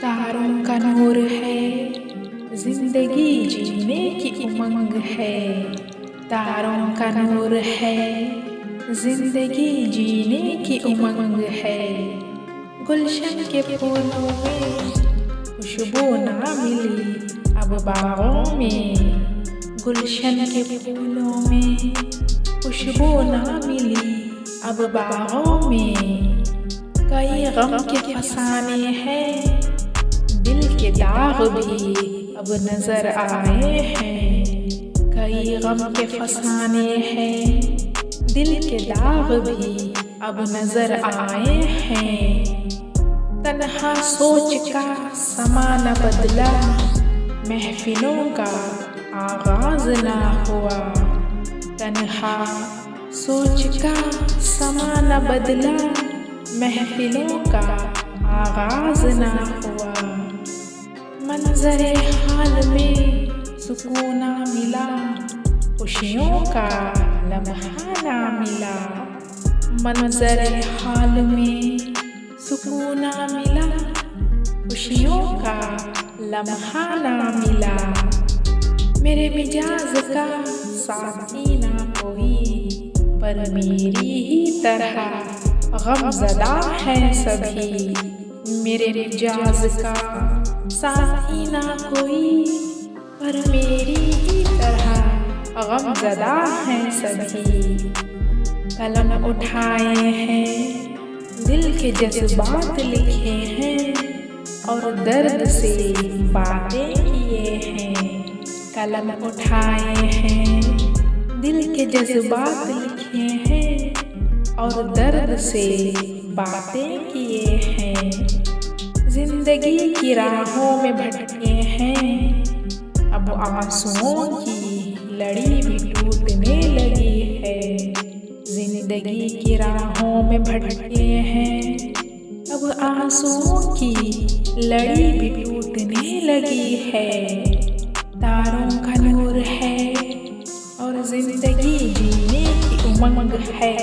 तारों का नूर है, जिंदगी जीने की उमंग है। तारों का नूर है, जिंदगी जीने की उमंग है। गुलशन के फूलों में खुशबू ना मिली अब बागों में। गुलशन के फूलों में खुशबू ना मिली अब बागों में। कई गम के फसाने हैं, दिल के दाग भी अब नजर आए हैं। कई गम के फसाने हैं, दिल के दाग भी अब नजर आए हैं। तन्हा सोच का समा न बदला, महफिलों का आगाज ना हुआ। तन्हा सोच का समा न बदला, महफिलों का आगाज ना हुआ। मंजरे हाल में सुकून ना मिला, खुशियों का लम्हा ना मिला। मंजरे हाल में सुकून ना मिला, खुशियों का लम्हा ना मिला। मेरे मिजाज का साथी ना कोई, पर मेरी ही तरह गमज़दा है सभी। मेरे मिजाज का साथी ना कोई, पर मेरी ही तरह गमज़दा है सभी। कलम उठाए हैं, दिल के जज्बात लिखे हैं, और दर्द से बातें किए हैं। कलम उठाए हैं, दिल के जज्बात लिखे हैं, और दर्द से बातें किए हैं। जिंदगी की राहों में भटके हैं, अब आंसुओं की लड़ी भी टूटने लगी है। जिंदगी की राहों में भटके हैं, अब आंसुओं की लड़ी भी टूटने लगी है। तारों का नूर है और जिंदगी जीने की उमंग है।